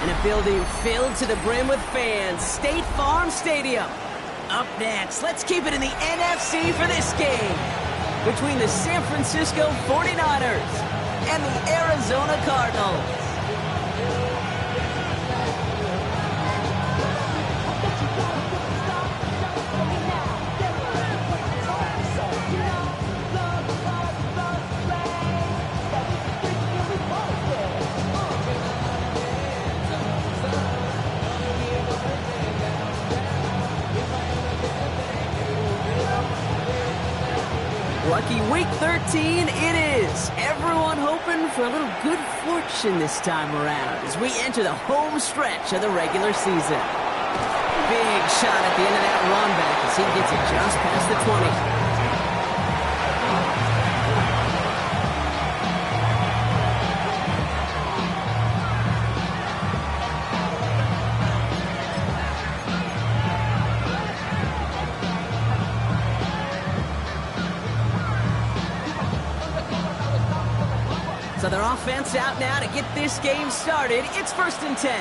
And a building filled to the brim with fans. State Farm Stadium. Up next, let's keep it in the NFC for this game. Between the San Francisco 49ers and the Arizona Cardinals. Lucky week 13 it is. Everyone hoping for a little good fortune this time around as we enter the home stretch of the regular season. Big shot at the end of that run back as he gets it just past the 20. So their offense out now to get this game started. It's 1st and 10.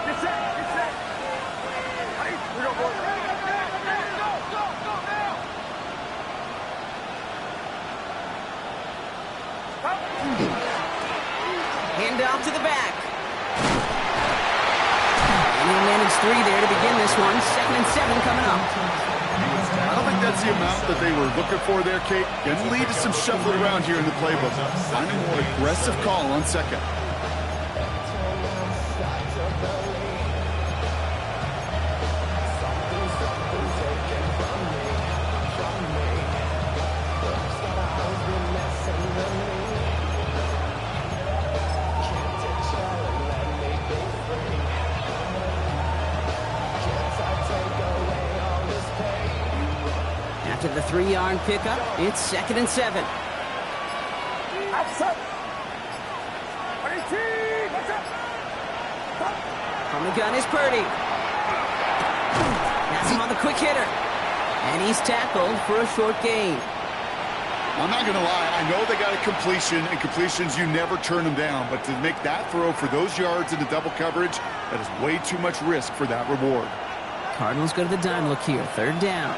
Get set. Ready? We go, boys. Go now. Hand off to the back. And he'll manage 3 there to begin this one. 2nd and 7 coming up. I don't think that's the amount that they were looking for there, Kate. Can lead to some shuffling around here in the playbook. Find a more aggressive call on 2nd. After the 3-yard pickup, it's 2nd and 7. From the gun is Purdy. That's him on the quick hitter. And he's tackled for a short gain. I'm not going to lie. I know they got a completion, and completions, you never turn them down. But to make that throw for those yards into double coverage, that is way too much risk for that reward. Cardinals go to the dime look here. 3rd down.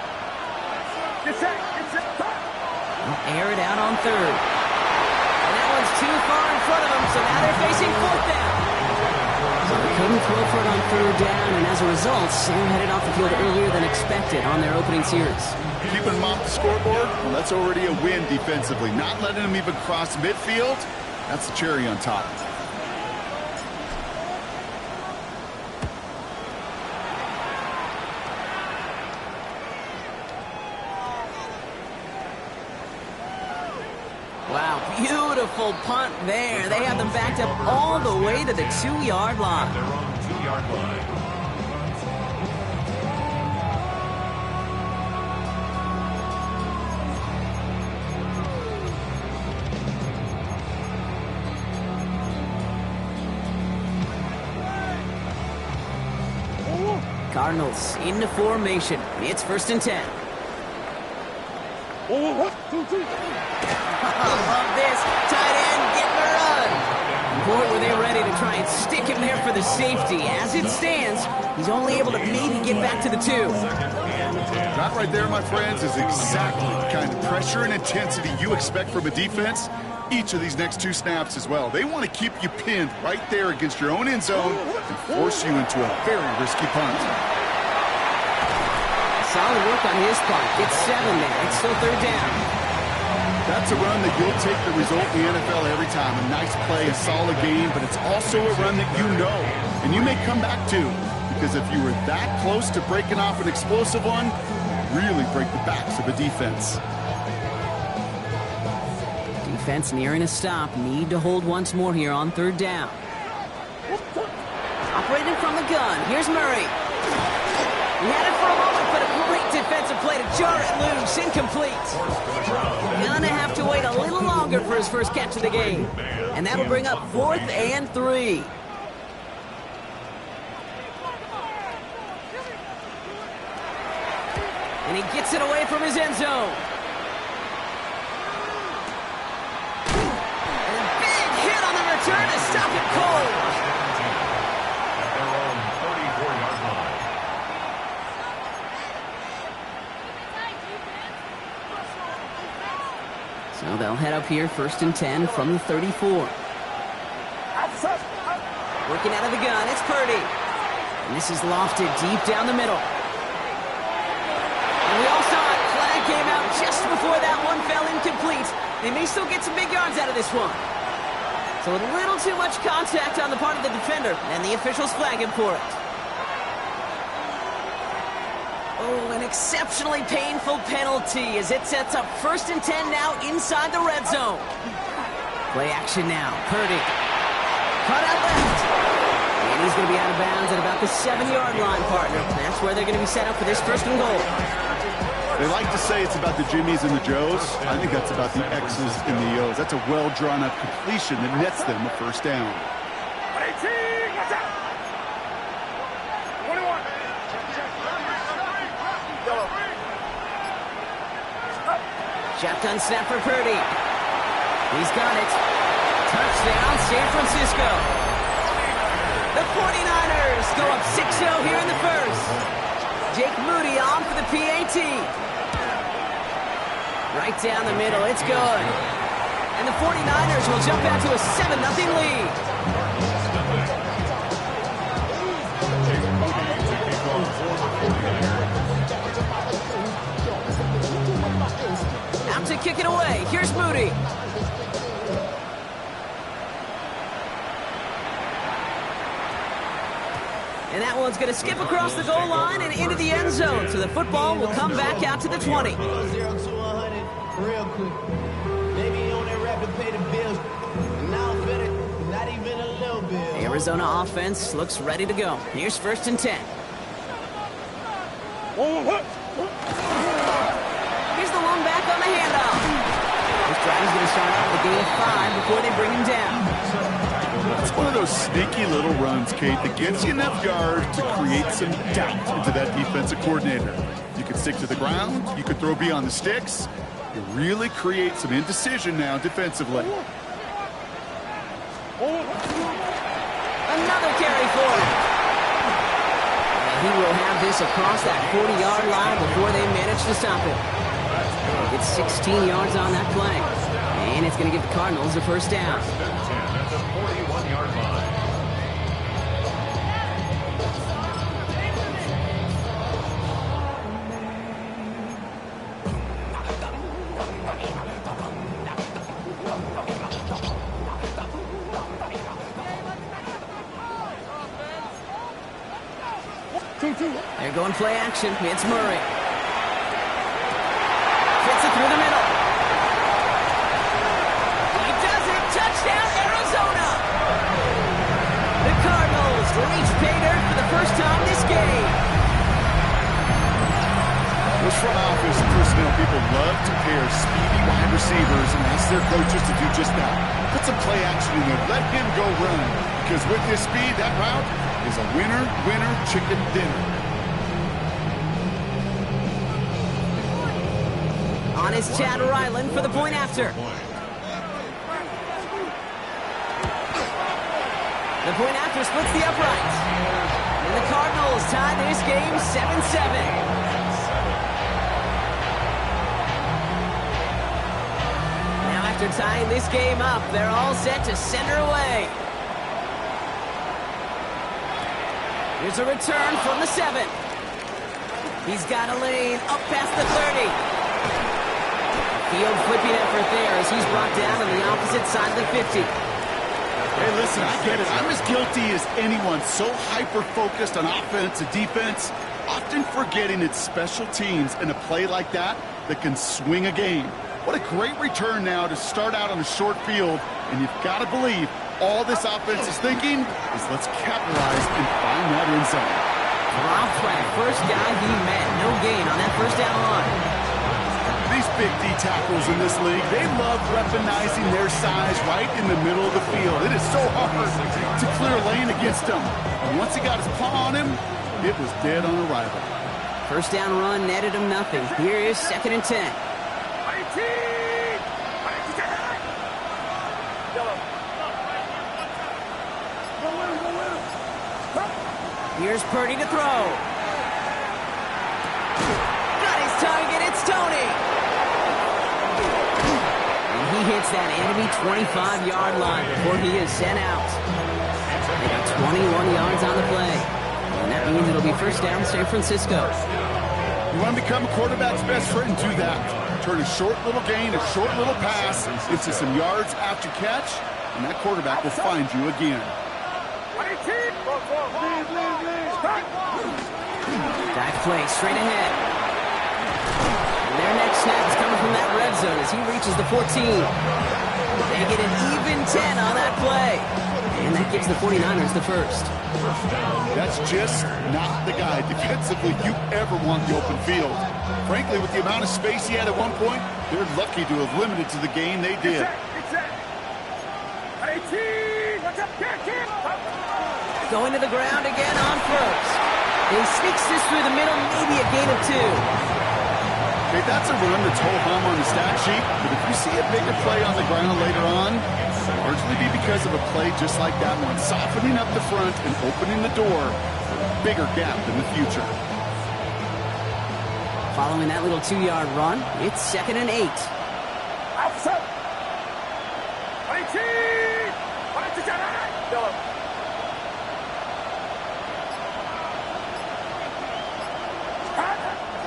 Get set. They'll air it out on 3rd. And that one's too far in front of them, so now they're facing 4th down. So they couldn't throw for it on 3rd down, and as a result, they're headed off the field earlier than expected on their opening series. Keeping them off the scoreboard, well, that's already a win defensively. Not letting them even cross midfield, that's the cherry on top. Wow, beautiful punt there. They have them backed up all the way to the 2-yard line. They're on the 2-yard line. Cardinals into formation. It's 1st and 10. Love this. Tight end getting a run. Boy, were they ready to try and stick him there for the safety. As it stands, he's only able to maybe get back to the 2. That right there, my friends, is exactly the kind of pressure and intensity you expect from a defense. Each of these next 2 snaps as well. They want to keep you pinned right there against your own end zone and force you into a very risky punt. Solid work on his part. Gets 7 there. It's still 3rd down. That's a run that you'll take the result in the NFL every time. A nice play, a solid game, but it's also a run that you know and you may come back to, because if you were that close to breaking off an explosive one, you really break the backs of a defense. Defense nearing a stop. Need to hold once more here on 3rd down. Operating from the gun. Here's Murray. He had it for a moment, but a great defensive play to jar it loose. Incomplete. Gonna have to wait a little longer for his first catch of the game. And that'll bring up 4th and 3. And he gets it away from his end zone. And a big hit on the return to stop it cold. here, 1st and 10 from the 34. Working out of the gun, it's Purdy. And this is lofted deep down the middle. And we all saw it. Flag came out just before that one fell incomplete. They may still get some big yards out of this one. So a little too much contact on the part of the defender, and the officials flag him for it. Oh, an exceptionally painful penalty as it sets up 1st and 10 now inside the red zone. Play action now. Purdy. Cut out left. And he's going to be out of bounds at about the 7-yard line, partner. That's where they're going to be set up for this 1st and goal. They like to say it's about the Jimmies and the Joes. I think that's about the X's and the O's. That's a well-drawn-up completion that nets them a 1st down. 18, watch out! 21. Shotgun snap for Purdy. He's got it. Touchdown, San Francisco. The 49ers go up 6-0 here in the 1st. Jake Moody on for the PAT. Right down the middle, it's good. And the 49ers will jump out to a 7-0 lead. Out to kick it away. Here's Moody. And that one's going to skip across the goal line and into the end zone. So the football will come back out to the 20. 0 to 100 real quick. Maybe on that rapid pay the bills. And now I'm better, not even a little bit. The Arizona offense looks ready to go. Here's 1st and 10. Here's the one back on the handoff. This drive is going to start out with a gain of 5 before they bring him down. It's one of those sneaky little runs, Kate, that gets you enough yards to create some doubt into that defensive coordinator. You can stick to the ground. You could throw beyond the sticks. You really create some indecision now defensively. Another carry forward. And he will have this across that 40-yard line before they manage to stop him. It's 16 yards on that play. And it's going to give the Cardinals a 1st down. They're going play action. It's Murray. Fits it through the middle. He does it. Touchdown, Arizona. The Cardinals reach pay dirt for the 1st time this game. Those front office personnel people love to pair speedy wide receivers and ask their coaches to do just that. Put some play action in there. Let him go run. Because with his speed, that route is a winner, winner, chicken dinner. On is Chad Ryland for the point after. The point after splits the uprights. And the Cardinals tie this game 7-7. Now after tying this game up, they're all set to center away. Here's a return from the 7. He's got a lane up past the 30. Field flipping effort there as he's brought down on the opposite side of the 50. Hey, listen, I get it. I'm as guilty as anyone. So hyper-focused on offense and defense, often forgetting it's special teams in a play like that that can swing a game. What a great return now to start out on a short field, and you've got to believe all this offense is thinking is let's capitalize and find that end zone. Drop flag, first guy he met. No gain on that 1st down line. These big D tackles in this league, they love weaponizing their size right in the middle of the field. It is so hard to clear a lane against him. And once he got his paw on him, it was dead on arrival. 1st down run netted him nothing. Here is 2nd and 10. Here's Purdy to throw. Got his target, it's Tony. And he hits that enemy 25-yard line before he is sent out. They got 21 yards on the play. And that means it'll be first down San Francisco. You want to become a quarterback's best friend, do that. Turn a short little gain, a short little pass into some yards after catch, and that quarterback will find you again. Back play straight ahead. And their next snap is coming from that red zone as he reaches the 14. They get an even 10 on that play. And that gives the 49ers the first. That's just not the guy defensively you ever want the open field. Frankly, with the amount of space he had at one point, they're lucky to have limited to the game they did. Going to the ground again on first. He sneaks this through the middle, maybe a gain of 2. Okay, that's a run that's ho-hum on the stat sheet, but if you see a bigger play on the ground later on, it'll largely be because of a play just like that one, softening up the front and opening the door for a bigger gap in the future. Following that little 2-yard run, it's 2nd and 8.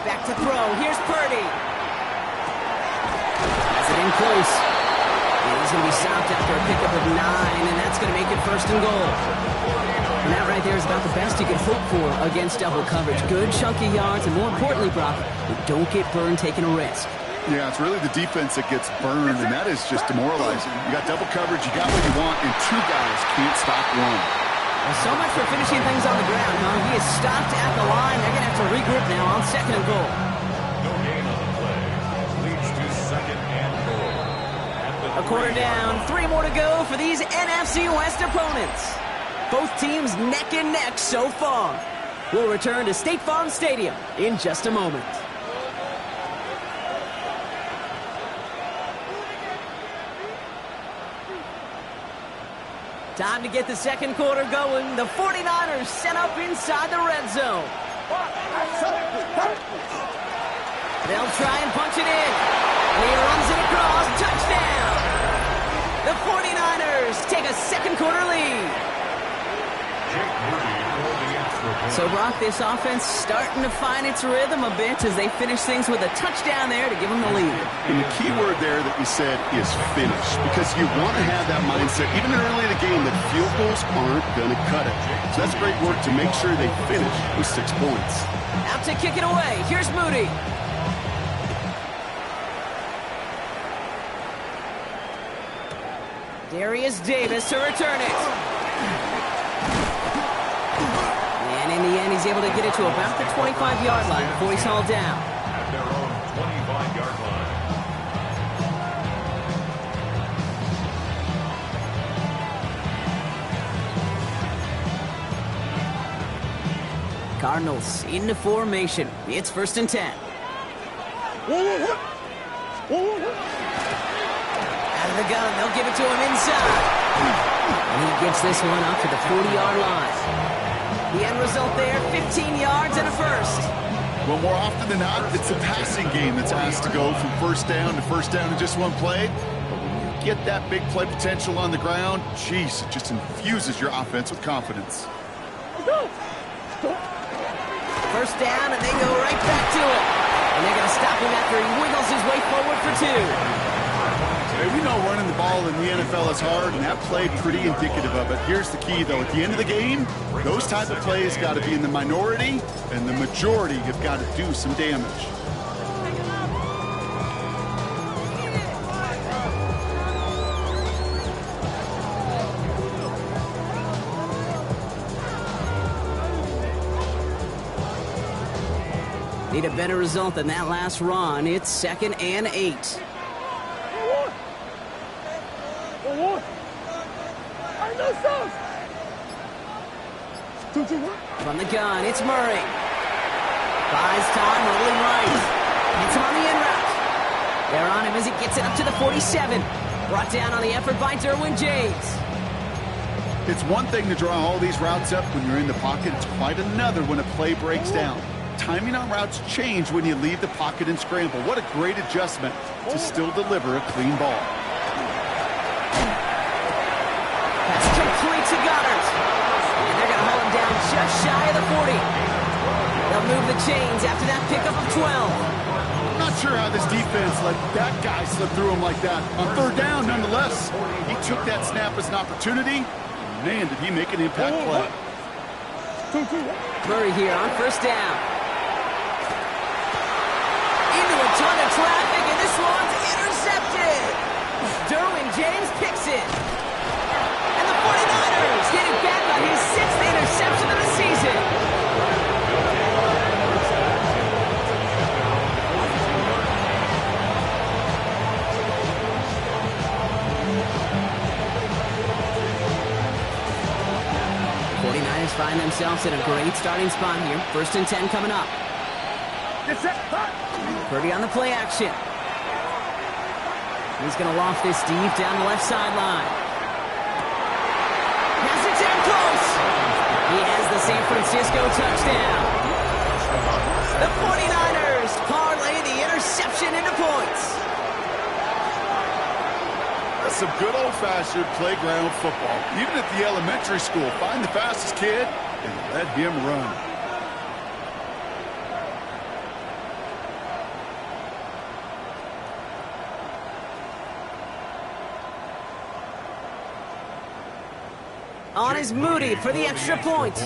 Back to throw. Here's Purdy. Has it in close. And he's going to be stopped after a pickup of 9, and that's going to make it 1st and goal. And that right there is about the best you can hope for against double coverage. Good chunky yards, and more importantly, Brock, you don't get burned taking a risk. Yeah, it's really the defense that gets burned, and that is just demoralizing. You got double coverage, you got what you want, and 2 guys can't stop one. Well, so much for finishing things on the ground, huh? He is stopped at the line. They're going to have to regroup now on 2nd and goal. No gain on the play. Leads to 2nd and goal. A quarter down, 3 more to go for these NFC West opponents. Both teams neck and neck so far. We'll return to State Farm Stadium in just a moment. Time to get the second quarter going. The 49ers set up inside the red zone. They'll try and punch it in. And he runs it across. Touchdown! The 49ers take a second quarter lead. So, Brock, this offense starting to find its rhythm a bit as they finish things with a touchdown there to give them the lead. And the key word there that you said is finish, because you want to have that mindset, even early in the game, that field goals aren't going to cut it. So that's great work to make sure they finish with 6 points. Out to kick it away. Here's Moody. Darius Davis to return it. And in the end, he's able to get it to about the 25-yard line before he's hauled down. At their own 25-yard line. Cardinals into formation. It's 1st and 10. Out of the gun, they'll give it to him inside. And he gets this one up to the 40-yard line. The end result there, 15 yards and a first. Well, more often than not, it's a passing game that's asked to go from first down in just one play. But when you get that big play potential on the ground, geez, it just infuses your offense with confidence. First down, and they go right back to it. And they're going to stop him after he wiggles his way forward for 2. Hey, we know running the ball in the NFL is hard, and that play pretty indicative of it. Here's the key, though. At the end of the game, those type of plays got to be in the minority, and the majority have got to do some damage. Need a better result than that last run. It's 2nd and 8. From the gun, it's Murray. Buys time, rolling right. Hits him on the in route. They're on him as he gets it up to the 47. Brought down on the effort by Derwin James. It's one thing to draw all these routes up when you're in the pocket. It's quite another when a play breaks down. Timing on routes change when you leave the pocket and scramble. What a great adjustment to still deliver a clean ball. Pass complete to Goddard. And they're going to haul him down just shy of the 40. They'll move the chains after that pickup of 12. I'm not sure how this defense let that guy slip through him like that. On third down, nonetheless, he took that snap as an opportunity. Man, did he make an impact play. Murray here on first down. Into a ton of traffic, and this one's intercepted. Derwin James picks it. And the 49ers get it back on his 6th interception of the season. Find themselves in a great starting spot here. 1st and 10 coming up. Purdy on the play action. He's going to loft this deep down the left sideline. Has it down close. He has the San Francisco touchdown. The 49ers parlay the interception into points. Some good old-fashioned playground football. Even at the elementary school, find the fastest kid and let him run. On is Moody for the extra point.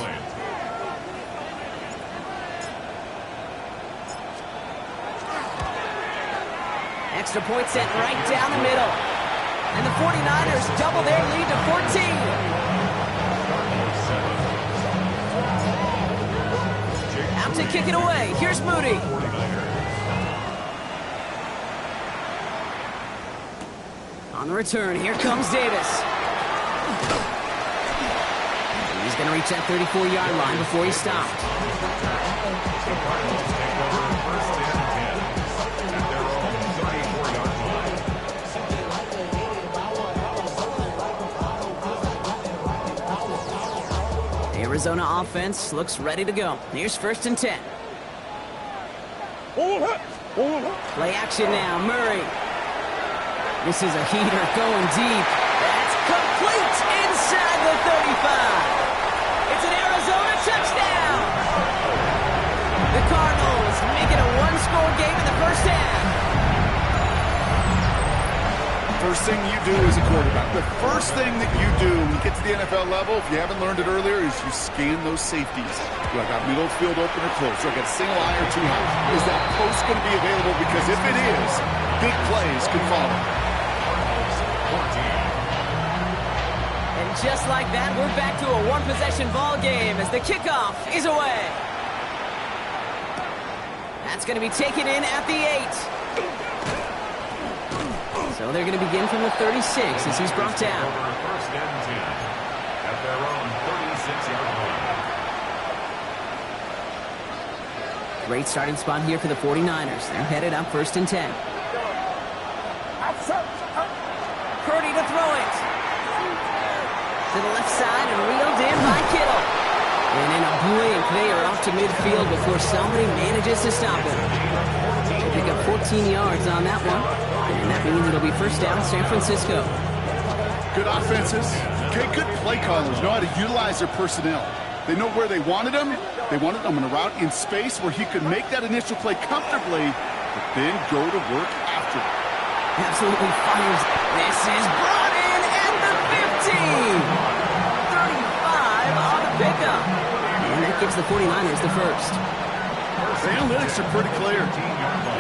Extra point sent right down the middle. And the 49ers double their lead to 14. Out to kick it away. Here's Moody. On the return, here comes Davis. He's going to reach that 34-yard line before he stopped. Arizona offense looks ready to go. Here's 1st and 10. Play action now, Murray. This is a heater going deep. That's complete inside the 35. It's an Arizona touchdown. The Cardinals make it a one-score game in the 1st half. First thing you do as a quarterback, the first thing that you do when you get to the NFL level, if you haven't learned it earlier, is you scan those safeties. Do I got middle field open or close? Do I got a single eye or too high? Is that post going to be available? Because if it is, big plays can follow. And just like that, we're back to a one-possession ball game as the kickoff is away. That's going to be taken in at the 8. So they're going to begin from the 36 as he's brought down. 1st and 10 at their own 36-yard line. Great starting spot here for the 49ers. They're headed up 1st and 10. Purdy to throw it. To the left side and reeled in by Kittle. And in a blink, they are off to midfield before somebody manages to stop him. They pick up 14 yards on that one. And that means it'll be 1st down, San Francisco. Good offenses. Okay, good play callers know how to utilize their personnel. They know where they wanted him. They wanted him on a route in space where he could make that initial play comfortably, but then go to work after it. Absolutely fires. This is brought in at the 15. 35 on the pickup. And that gives the 49ers the 1st. The analytics are pretty clear.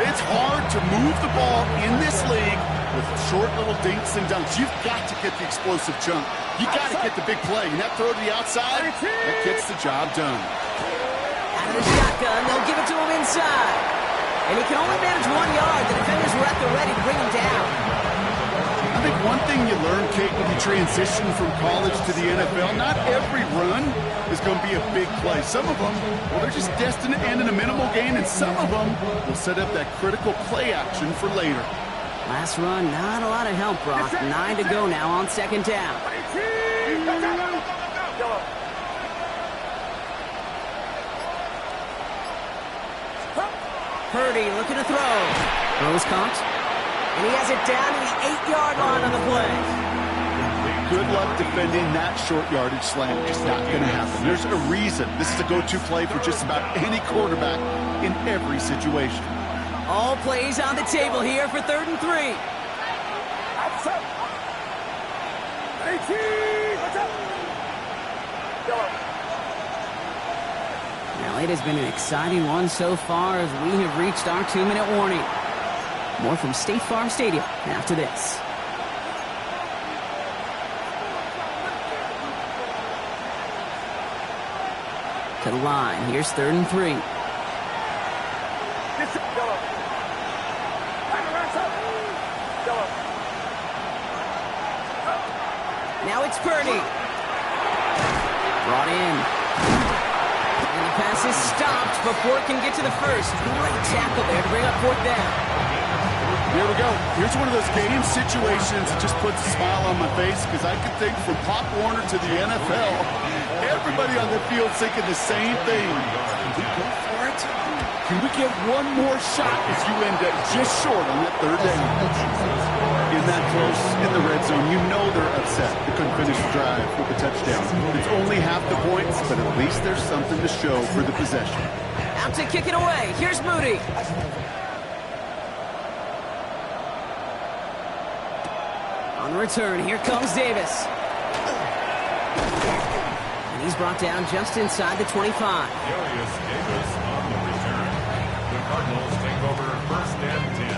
It's hard to move the ball in this league with short little dinks and dunks. You've got to get the explosive jump. You got to get the big play. And that throw to the outside, that gets the job done. Out of the shotgun, they'll give it to him inside. And he can only manage 1 yard. The defenders were at the ready to bring him down. I think one thing you learn, Kate, when you transition from college to the NFL, not every run is going to be a big play. Some of them, well, they're just destined to end in a minimal gain, and some of them will set up that critical play action for later. Last run, not a lot of help, Brock. 9 to go now on 2nd down. Purdy looking to throw. Throws caught. And he has it down to the 8-yard line on the play. good luck defending that short yardage slant. It's not going to happen. There's a reason. This is a go-to play for just about any quarterback in every situation. All plays on the table here for 3rd and 3. Now, it has been an exciting one so far as we have reached our 2-minute warning. More from State Farm Stadium after this. To the line. Here's 3rd and 3. Now it's Purdy. Brought in. And the pass is stopped before it can get to the first. Great tackle there to bring up 4th down. Here we go. Here's one of those game situations that just puts a smile on my face because I could think from Pop Warner to the NFL, everybody on the field thinking the same thing. Can we go for it? Can we get one more shot as you end up just short on that 3rd down? In that close, in the red zone, you know they're upset. They couldn't finish the drive with a touchdown. It's only half the points, but at least there's something to show for the possession. Out to kick it away. Here's Moody. On the return, here comes Davis. And he's brought down just inside the 25. Darius Davis on the return. The Cardinals take over 1st and 10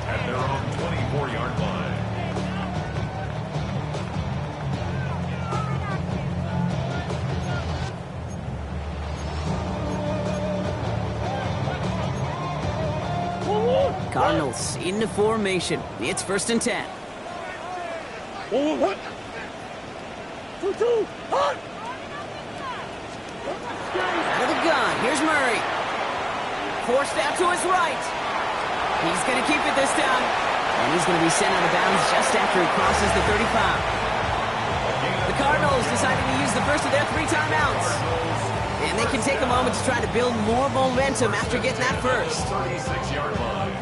at their own 24-yard line. Cardinals into formation. It's 1st and 10. What? 2-2. Hot. Out of the gun. Here's Murray. Forced out to his right. He's going to keep it this time. And he's going to be sent out of bounds just after he crosses the 35. The Cardinals deciding to use the first of their 3 timeouts. And they can take a moment to try to build more momentum after getting that first. 36-yard line.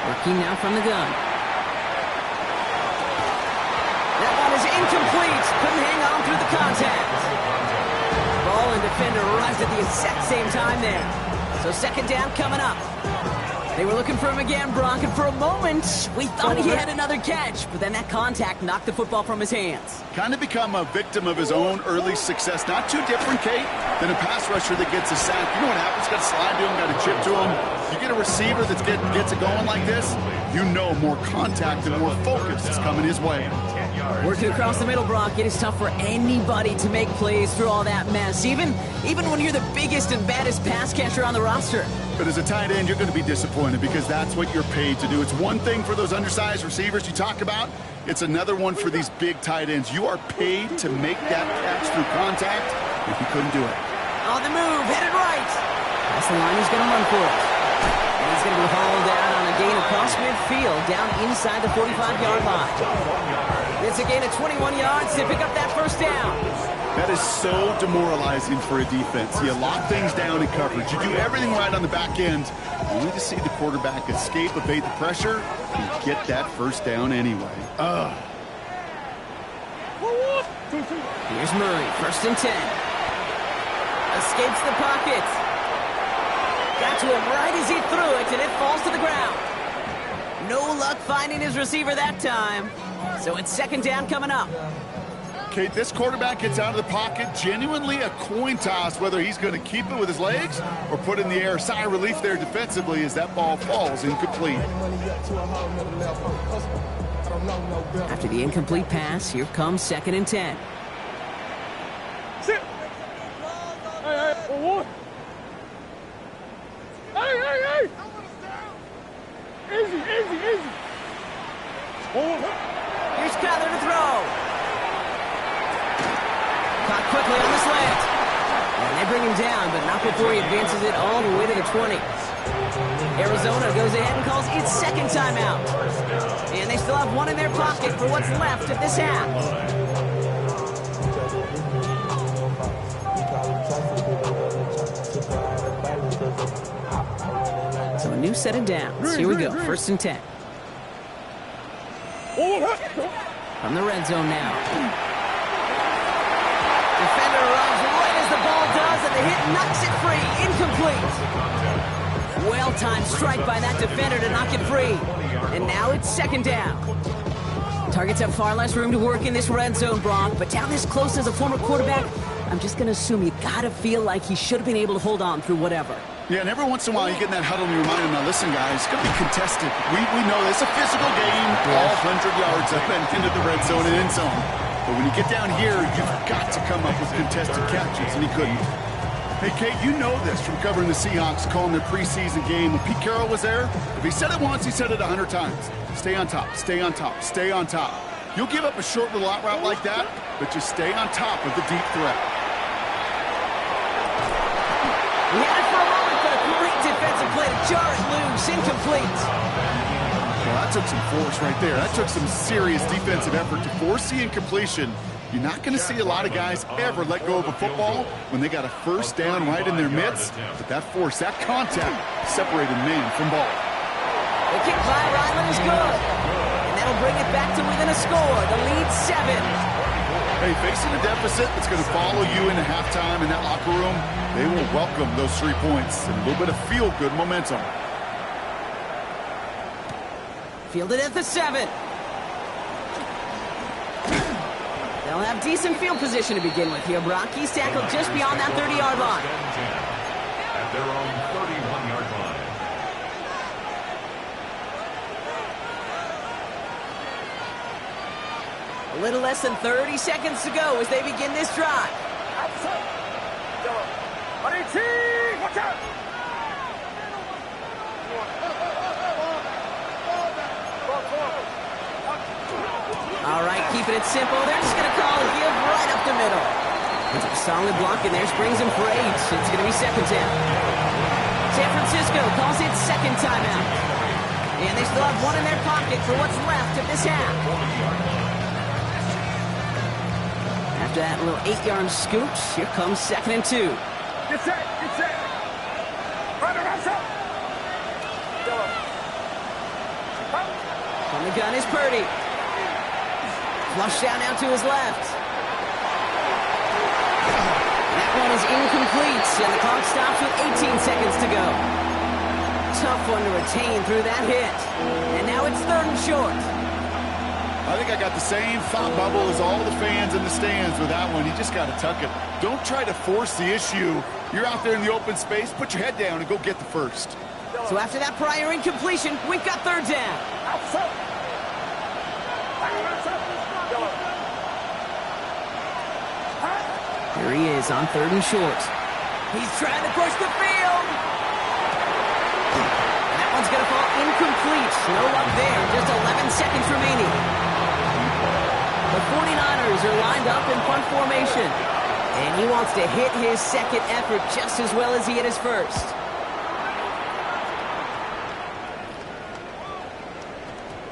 Working now from the gun. That one is incomplete. Couldn't hang on through the contact. Ball and defender arrived at the exact same time there. So 2nd down coming up. They were looking for him again, Brock, and for a moment, we thought he had another catch, but then that contact knocked the football from his hands. Kind of become a victim of his own early success. Not too different, Kate, than a pass rusher that gets a sack. You know what happens? Got to slide to him, got to chip to him. You get a receiver that gets it going like this, you know more contact and more focus is coming his way. Working across the middle, Brock, it is tough for anybody to make plays through all that mess, even when you're the biggest and baddest pass catcher on the roster. But as a tight end, you're going to be disappointed because that's what you're paid to do. It's one thing for those undersized receivers you talk about. It's another one for these big tight ends. You are paid to make that catch through contact, and he couldn't do it. On the move, headed right. That's the line he's going to run for it. And he's going to be hauled down on a gain across midfield, down inside the 45-yard line. It's a gain of 21 yards to pick up that 1st down. That is so demoralizing for a defense. You lock things down in coverage. You do everything right on the back end, only to see the quarterback escape, evade the pressure, and get that 1st down anyway. Here's Murray, 1st and 10. Escapes the pocket. Got to him right as he threw it, and it falls to the ground. No luck finding his receiver that time. So it's 2nd down coming up. Okay, this quarterback gets out of the pocket, genuinely a coin toss, whether he's going to keep it with his legs or put it in the air. Sigh of relief there defensively as that ball falls incomplete. After the incomplete pass, here comes 2nd and 10. Sit. Hey, what? Hey. Easy. Here's Kyler to throw. Caught quickly on the slant. And they bring him down, but not before he advances it all the way to the 20. Arizona goes ahead and calls its second timeout. And they still have one in their pocket for what's left of this half. So a new set of downs. Here we go, 1st and 10. From the red zone now. Defender arrives right as the ball does, and the hit knocks it free. Incomplete. Well-timed strike by that defender to knock it free. And now it's 2nd down. Targets have far less room to work in this red zone, Brock, but down this close as a former quarterback, I'm just going to assume you got to feel like he should have been able to hold on through whatever. Yeah, and every once in a while you get in that huddle and you remind him, now listen, guys, it's going to be contested. We know it's a physical game. All 100 yards up and into the red zone and end zone. But when you get down here, you've got to come up with contested catches, and he couldn't. Hey, Kate, you know this from covering the Seahawks, calling their preseason game. When Pete Carroll was there, if he said it once, he said it 100 times. Stay on top, stay on top, stay on top. You'll give up a short little out route like that, but just stay on top of the deep threat. He had it for a moment, but a great defensive play to jar it loose. Incomplete. Well, that took some force right there. That took some serious defensive effort to force the incompletion. You're not going to see a lot of guys ever let go of a football when they got a 1st down right in their midst. But that force, that contact, separated man from ball. The kick by Ryland is good. And that'll bring it back to within a score. The lead 7. Hey, facing a deficit that's going to follow you into halftime in that locker room, they will welcome those 3 points and a little bit of feel-good momentum. Fielded at the 7. They'll have decent field position to begin with here, Brock. He's tackled just beyond that 30-yard line. At their own 31-yard line. A little less than 30 seconds to go as they begin this drive. Watch out! All right, keeping it simple. They're just going to call a give right up the middle. It's a solid block in there. Springs him for 8. It's going to be 2nd down. San Francisco calls it 2nd timeout. And they still have one in their pocket for what's left of this half. After that little 8-yard scoot, here comes 2nd and 2. Get set! Get set! Run around, set! From the gun is Purdy. Flush down now to his left. That one is incomplete, and the clock stops with 18 seconds to go. Tough one to retain through that hit. And now it's 3rd and short. I think I got the same thought bubble as all the fans in the stands with that one. You just got to tuck it. Don't try to force the issue. You're out there in the open space. Put your head down and go get the first. So after that prior incompletion, we've got 3rd down. Here he is on 3rd and short. He's trying to push the field. And that one's going to fall incomplete. No luck there. Just 11 seconds remaining. The 49ers are lined up in punt formation. And he wants to hit his 2nd effort just as well as he hit his 1st.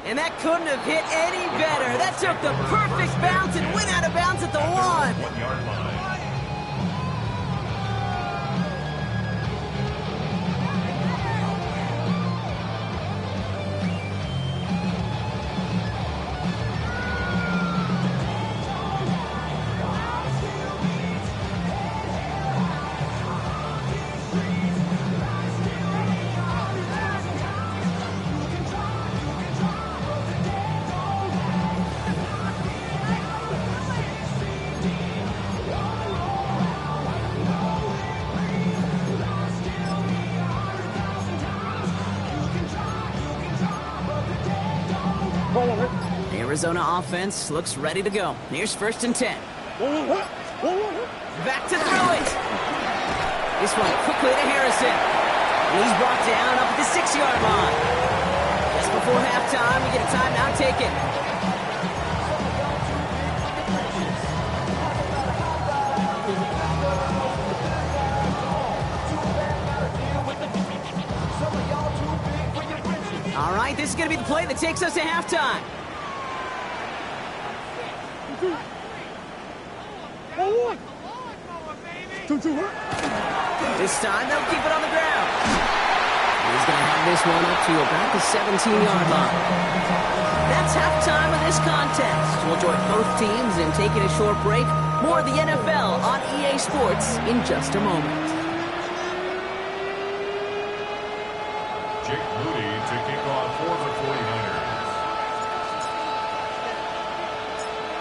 And that couldn't have hit any better. That took the perfect bounce and went out of bounds at the 1. 1-yard line. The Arizona offense looks ready to go. Here's 1st and 10. Back to throw it. This one quickly to Harrison. And he's brought down up at the 6-yard line. Just before halftime, we get a timeout taken. this is going to be the play that takes us to halftime. This time, they'll keep it on the ground. He's going to have this one up to about the 17-yard line. That's halftime of this contest. We'll join both teams in taking a short break. More of the NFL on EA Sports in just a moment. Jake Moody to kick off for the 49ers.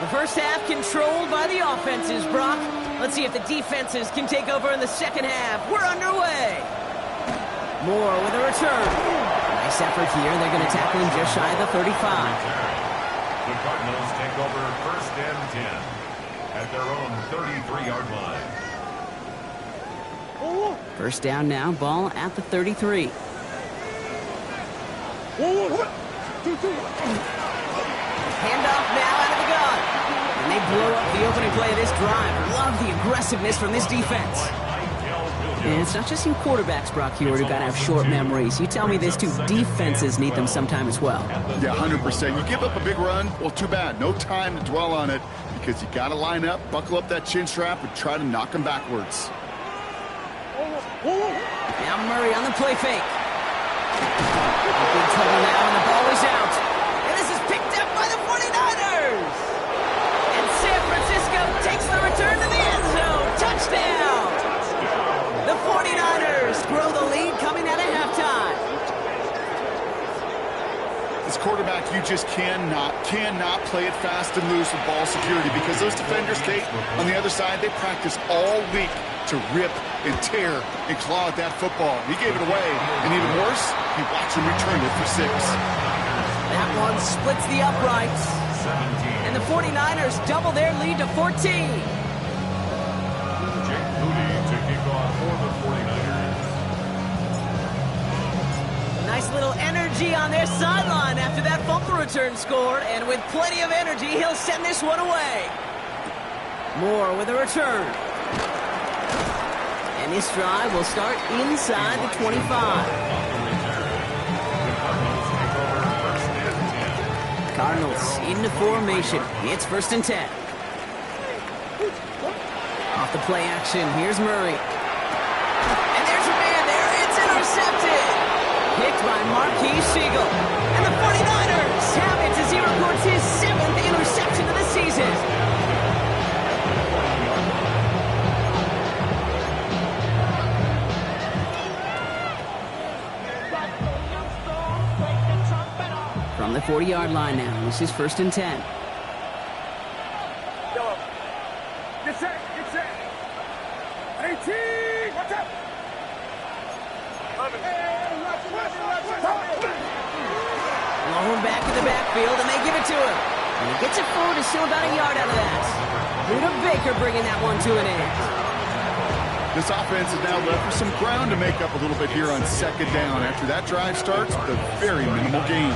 The first half controlled by the offenses, Brock. Let's see if the defenses can take over in the second half. We're underway. Moore with a return. Nice effort here. They're going to tackle him just shy of the 35. The Cardinals take over first and 10 at their own 33-yard line. First down now, ball at the 33. Handoff now out of the gun. And they blow up the opening play of this drive. Love the aggressiveness from this defense. And it's not just you quarterbacks, Brock Huard, who got to have short memories. You tell me this too, defenses need them sometime as well. Yeah, 100%. You give up a big run, well, too bad. No time to dwell on it because you got to line up, buckle up that chin strap, and try to knock them backwards. Now Murray on the play fake. Big trouble now, and the ball is out. And this is picked up by the 49ers. And San Francisco takes the return to the end zone. Touchdown. The 49ers grow the lead coming out of halftime. As quarterback, you just cannot play it fast and loose with ball security because those defenders, Kate, on the other side, they practice all week to rip and tear and claw at that football. He gave it away, and even worse, he watched him return it for 6. That one splits the uprights. And the 49ers double their lead to 14. Jake Moody to kick off for the 49ers. Nice little energy on their sideline after that fumble return scored. And with plenty of energy, he'll send this one away. Moore with a return. And this drive will start inside the 25. Cardinals into formation. It's first and 10. Off the play action, here's Murray. And there's your man there. It's intercepted. Picked by Marquise Siegel. And the 49ers have it as he records his 7th interception of the season. From the 40-yard line now, this is first and 10. Get set, get set. 18, watch out. Blown back in the backfield, and they give it to him. And he gets it forward, is still about a yard out of that. Luda Baker bringing that one to an end. This offense is now left with some ground to make up a little bit here on second down after that drive starts with a very minimal gain.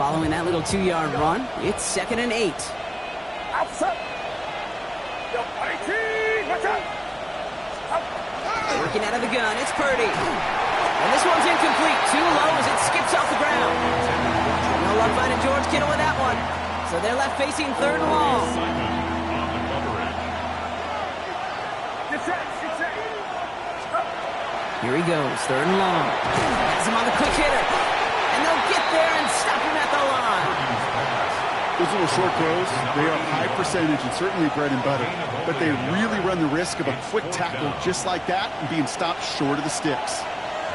Following that little 2-yard run, it's second and 8. Outside. 18, watch out. Working out of the gun, it's Purdy. And this one's incomplete. Too low as it skips off the ground. No luck finding George Kittle with that one. So they're left facing third and long. Get set, get set. Here he goes, third and long. Has him on the quick hitter. And they'll get there and stop him at the line. Those little short throws, they are high percentage and certainly bread and butter, but they really run the risk of a quick tackle just like that and being stopped short of the sticks.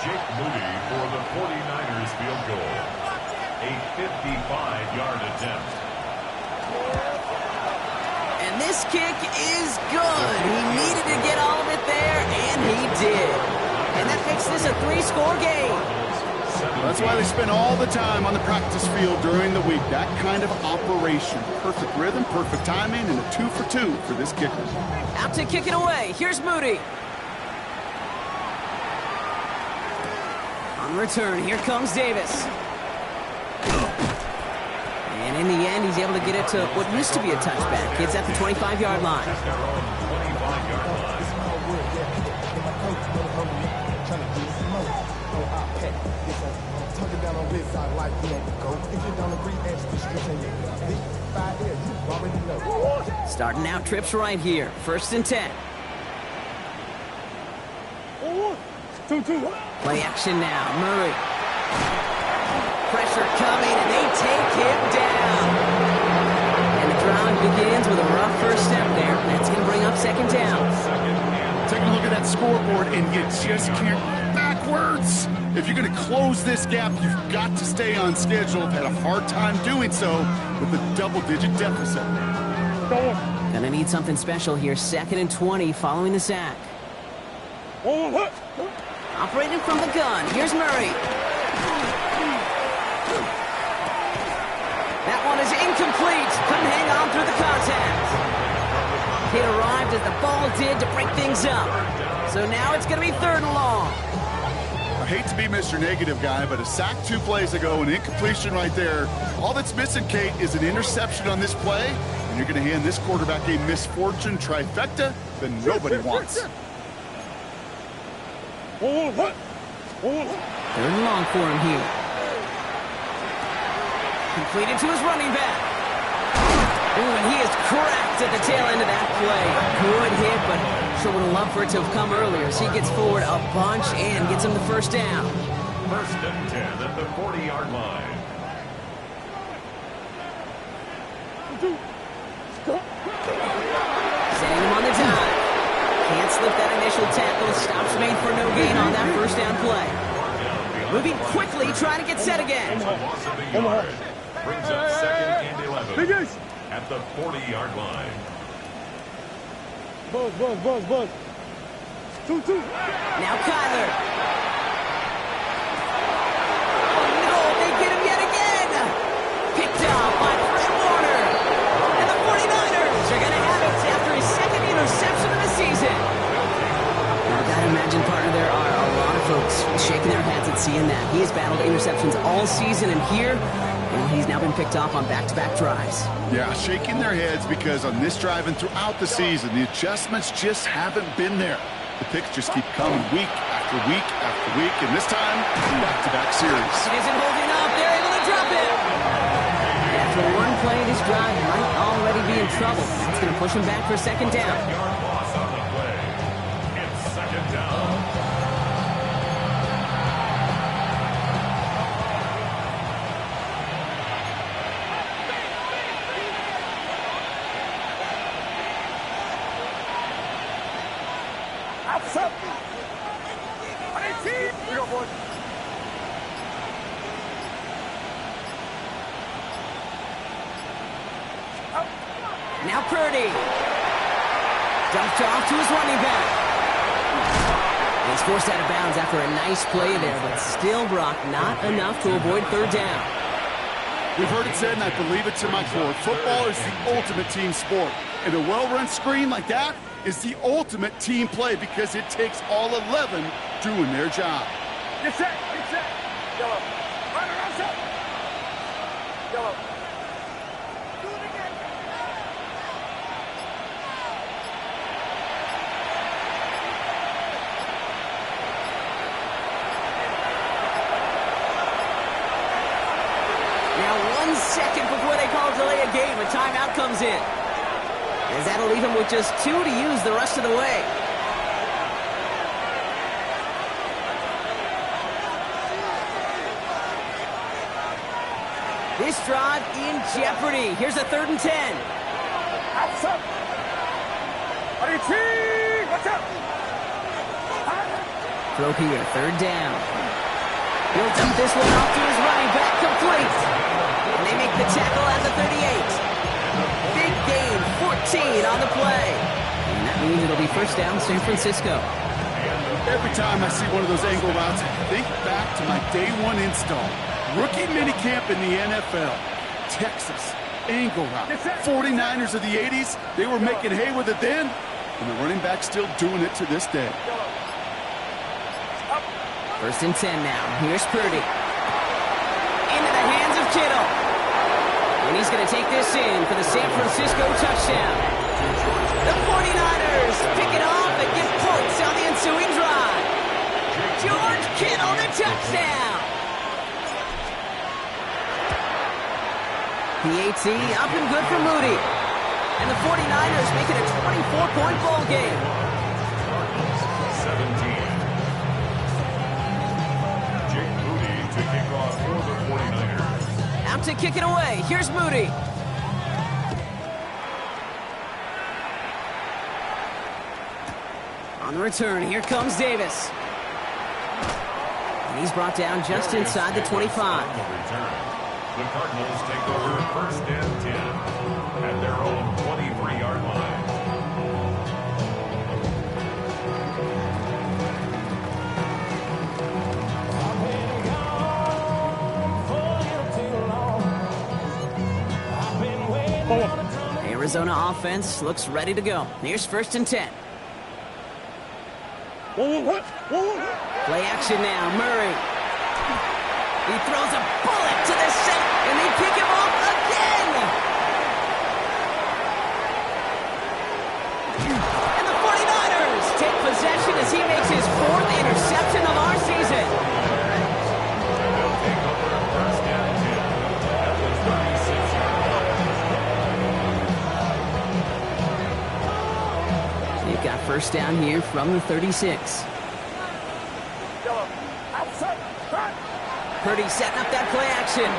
Jake Moody for the 49ers field goal. A 55-yard attempt. And this kick is good. He needed to get all of it there, and he did. And that makes this a 3-score game. That's why they spend all the time on the practice field during the week. That kind of operation. Perfect rhythm, perfect timing, and a 2-for-2 for this kicker. Out to kick it away. Here's Moody. On return, here comes Davis. And in the end, he's able to get it to what used to be a touchback. It's at the 25-yard line. Tuck it down on this side like you had to go. If you don't agree, ask the streets and you big 5 there, you already know. Starting out trips right here. 1st and 10. 2-2. Play action now. Murray. Pressure coming, and they take him down. And the drive begins with a rough first step there. That's going to bring up 2nd down. Take a look at that scoreboard, and you just can't backwards. If you're going to close this gap, you've got to stay on schedule. I've had a hard time doing so with a double-digit deficit. Gonna need something special here. 2nd and 20 following the sack. Operating from the gun. Here's Murray. That one is incomplete. Couldn't hang on through the contact. He arrived as the ball did to break things up. So now it's going to be 3rd and long. I hate to be Mr. Negative guy, but a sack 2 plays ago, an incompletion right there. All that's missing, Kate, is an interception on this play, and you're going to hand this quarterback a misfortune trifecta that nobody wants. 3rd and long for him here. Completed to his running back. Ooh, and he is cracked at the tail end of that play. Good hit, but sure would have loved for it to have come earlier. So he gets forward a bunch and gets him the 1st down. 1st and 10 at the 40-yard line. Setting him on the dive. Can't slip that initial tackle. Stops made for no gain on that 1st down play. Moving quickly, trying to get set again. Loss of a yard. Brings up 2nd and 11 at the 40-yard line. Buzz. 2-2. Now Kyler. Oh no, they get him yet again. Picked up by Fred Warner. And the 49ers are going to have it after his 2nd interception of the season. Now I gotta imagine, partner, there are a lot of folks shaking their heads at seeing that. He has battled interceptions all season, and here, well, he's now been picked off on back-to-back drives. Yeah, shaking their heads because on this drive and throughout the season, the adjustments just haven't been there. The picks just keep coming week after week after week, and this time, back-to-back series. It isn't holding up. They're able to drop it. After one play, this drive might already be in trouble. It's going to push him back for 2nd down. Yard loss on the play. It's 2nd down. Outside. We go, boys. Now Purdy. Dumped off to his running back. And he's forced out of bounds after a nice play there, but still, Brock, not enough to avoid 3rd down. We've heard it said, and I believe it to my core, football is the ultimate team sport. And a well-run screen like that is the ultimate team play because it takes all 11 doing their job. Get set. Yellow. Run around set. Yellow. Do it again. Now 1 second before they call delay a game, a timeout comes in. As that'll leave him with just 2 to use the rest of the way. This drive in jeopardy. Here's a 3rd and 10. Outside. Watch out. Throw here, 3rd down. He'll dump this one off to his running back, complete. And they make the tackle at the 38. Big gain, 14 on the play. And that means it'll be 1st down, San Francisco. Every time I see one of those angle routes, I think back to my day 1 install. Rookie minicamp in the NFL. Texas, angle route. 49ers of the 80s, they were making hay with it then, and the running back's still doing it to this day. 1st and 10 now. Here's Purdy. Into the hands of Kittle. And he's going to take this in for the San Francisco touchdown. The 49ers pick it off and get points on the ensuing drive. George Kittle, touchdown! The AT up and good for Moody. And the 49ers make it a 24-point ball game. 17. Jake Moody to kick off for the 49ers. Out to kick it away. Here's Moody. On the return, here comes Davis. And he's brought down just inside the 25. On the return, the Cardinals take over first and 10 at their own 23-yard line. Arizona offense looks ready to go. Here's first and 10. Play action now, Murray. He throws a bullet to the center, and they pick him off again. And the 49ers take possession as he makes his 4th interception of our season. They'll take over first and 10 at the 36-yard line. They've got first down here from the 36. Purdy setting up that play action.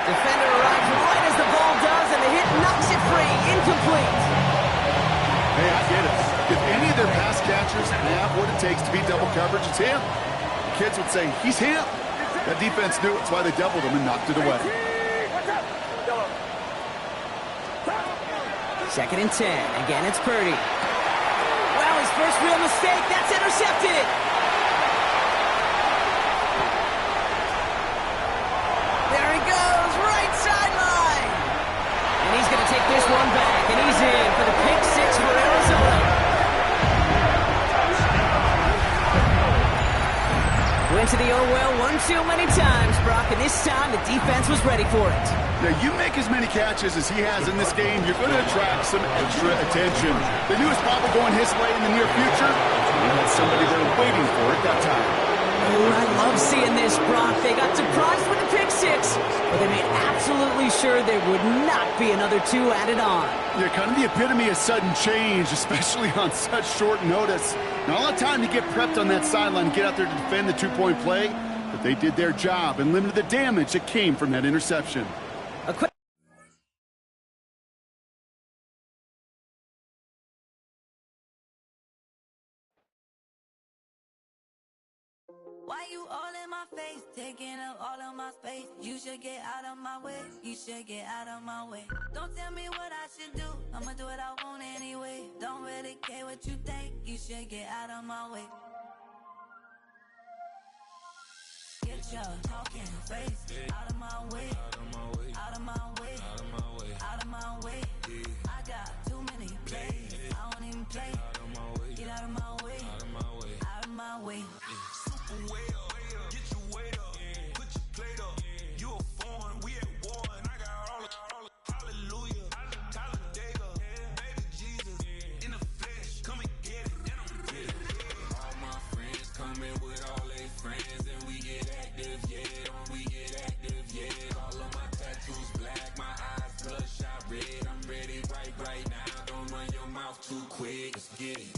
Defender arrives right as the ball does, and the hit knocks it free. Incomplete. Hey, I get it. If any of their pass catchers have what it takes to beat double coverage, it's him. The kids would say, he's him. That defense knew it. That's why they doubled him and knocked it away. Second and 10. Again, it's Purdy. Wow, his first real mistake. That's intercepted. There he goes, right sideline. And he's going to take this one back, and he's in for the pick six for Arizona. Went to the well one too many times, Brock, and this time the defense was ready for it. Now, you make as many catches as he has in this game, you're going to attract some extra attention. They knew it was probably going his way in the near future. They had somebody there waiting for it that time. Ooh, I love seeing this, Brock. They got surprised with the pick six, but they made absolutely sure there would not be another two added on. Yeah, kind of the epitome of sudden change, especially on such short notice. Not a lot of time to get prepped on that sideline and get out there to defend the two-point play, but they did their job and limited the damage that came from that interception. A quick Why you all in my face, taking up all of my space? You should get out of my way, you should get out of my way. Don't tell me what I should do, I'ma do what I want anyway. Don't really care what you think, you should get out of my way. Get your talking face out of my way, out of my way, out of my way, out of my way, out of my way. I got too many plays, I don't even play. Out of my way, get out of my way, out of my way, out of my way. Super way up, get your weight up, put your plate up. You a foreign, we at war, and I got all the hallelujah, Talladega, baby Jesus, in the flesh, come and get it, and I'm with it. All my friends coming with all their friends, and we get active, yeah, we get active, yeah. All of my tattoos black, my eyes bloodshot red. I'm ready right now. Don't run your mouth too quick. Let's get it.